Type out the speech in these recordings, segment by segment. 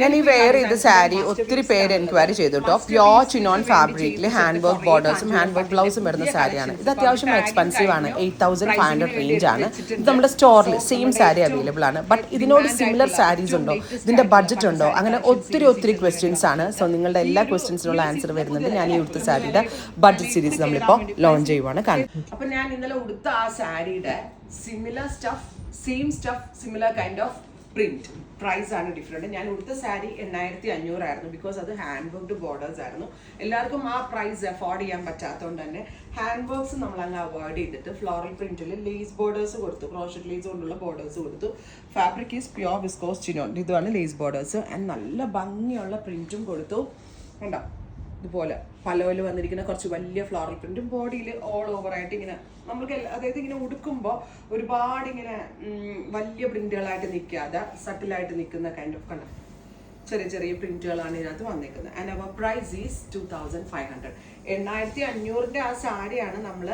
ഞാൻ ഈ വെയർ ചെയ്ത സാരി ഒത്തിരി പേര് എൻക്വയറി ചെയ്തു കേട്ടോ. പ്യോർ ചിനോൺ ഫാബ്രിക്കിൽ ഹാൻഡ് വർക്ക് ബോർഡേഴ്സും ഹാൻഡ് വർക്ക് ബ്ലൗസും വരുന്ന സാരിയാണ്. ഇത് അത്യാവശ്യം എക്സ്പെൻസീവ് ആണ്, 8500 റേഞ്ച് ആണ്. ഇത് നമ്മുടെ സ്റ്റോറിൽ സെയിം സാരി അവൈലബിൾ ആണ്. ബട്ട് ഇതിനോട് സിമിലർ സാരീസ് ഉണ്ടോ, ഇതിന്റെ ബഡ്ജറ്റ് ഉണ്ടോ, അങ്ങനെ ഒത്തിരി ക്വസ്റ്റ്യൻസ് ആണ്. സോ നിങ്ങളുടെ എല്ലാ ക്വസ്റ്റ്യൻസിനുള്ള ആൻസർ വരുന്നത് ഞാൻ ഈ ഉടുത്ത സാരിയുടെ ബഡ്ജറ്റ് സീരീസ് നമ്മളിപ്പോൾ ലോഞ്ച് ചെയ്യുവാണ്. അപ്പൊ ഞാൻ ഇന്നലെ ഉടുത്ത ആ സാരിയുടെ similar stuff, same stuff, similar kind of print, price ആണ് ഡിഫറെന്റ്. ഞാൻ ഉടുത്ത സാരി 8500 ആയിരുന്നു. ബിക്കോസ് അത് ഹാൻഡ് വർക്ക്ഡ് ബോർഡേഴ്സ് ആയിരുന്നു. എല്ലാവർക്കും ആ പ്രൈസ് അഫോർഡ് ചെയ്യാൻ പറ്റാത്തതുകൊണ്ട് തന്നെ ഹാൻഡ് വർക്ക്സ് നമ്മൾ അങ്ങ് അവോയ്ഡ് ചെയ്തിട്ട് ഫ്ലോറൽ പ്രിന്റിൽ ലേസ് ബോർഡേഴ്സ് കൊടുത്തു, ക്രോഷറ്റ് ലേസ് കൊണ്ടുള്ള ബോർഡേഴ്സ് കൊടുത്തു. Fabric is pure viscous chinon, ഇതാണ് ലേസ് ബോർഡേഴ്സ്. ആൻഡ് നല്ല ഭംഗിയുള്ള പ്രിന്റും കൊടുത്തു. കണ്ടോ, ഇതുപോലെ പലോയിൽ വന്നിരിക്കുന്ന കുറച്ച് വലിയ ഫ്ലോറൽ പ്രിന്റും ബോഡിയിൽ ഓൾ ഓവർ ആയിട്ട് ഇങ്ങനെ നമുക്ക് അതായത് ഇങ്ങനെ ഉടുക്കുമ്പോൾ ഒരുപാട് ഇങ്ങനെ വലിയ പ്രിന്റുകളായിട്ട് നിൽക്കാതെ സട്ടിലായിട്ട് നിൽക്കുന്ന കൈൻഡ് ഓഫ് കണ്ട ചെറിയ പ്രിന്റുകളാണ് ഇതിനകത്ത് വന്നിരിക്കുന്നത്. And our price is 2500. 8500 ആ സാരിയാണ് നമ്മൾ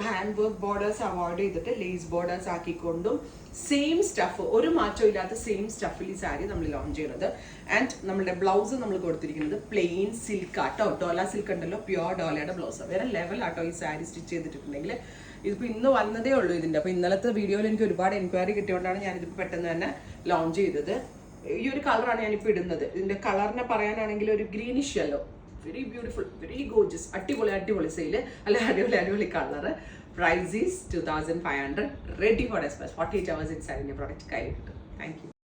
ഹാൻഡ് വർക്ക് ബോർഡേഴ്സ് അവോയ്ഡ് ചെയ്തിട്ട് ലേസ് ബോർഡേഴ്സ് ആക്കിക്കൊണ്ടും സെയിം സ്റ്റഫ്, ഒരു മാറ്റവും ഇല്ലാത്ത സെയിം സ്റ്റഫിൽ ഈ സാരി നമ്മൾ ലോഞ്ച് ചെയ്യുന്നത്. ആൻഡ് നമ്മുടെ ബ്ലൗസ് നമ്മൾ കൊടുത്തിരിക്കുന്നത് പ്ലെയിൻ സിൽക്ക് ആട്ടോ, ഡോല സിൽക്ക് ഉണ്ടല്ലോ, പ്യോർ ഡോലയുടെ ബ്ലൗസ്. വേറെ ലെവൽ ആട്ടോ ഈ സാരി സ്റ്റിച്ച് ചെയ്തിട്ടുണ്ടെങ്കിൽ. ഇതിപ്പോൾ ഇന്ന് വന്നതേ ഉള്ളൂ ഇതിൻ്റെ. അപ്പോൾ ഇന്നലത്തെ വീഡിയോയിൽ എനിക്ക് ഒരുപാട് എൻക്വയറി കിട്ടിയോണ്ടാണ് ഞാനിതിപ്പോൾ പെട്ടെന്ന് തന്നെ ലോഞ്ച് ചെയ്തത്. ഈ ഒരു കളറാണ് ഞാനിപ്പോൾ ഇടുന്നത്. ഇതിൻ്റെ കളറിനെ പറയാനാണെങ്കിൽ ഒരു greenish yellow, very beautiful, very gorgeous, അടിപൊളി സെയില്, അല്ല അടിപൊളി colour. Price is 2500. Ready for dispatch. 48 hours inside in your product. Thank you.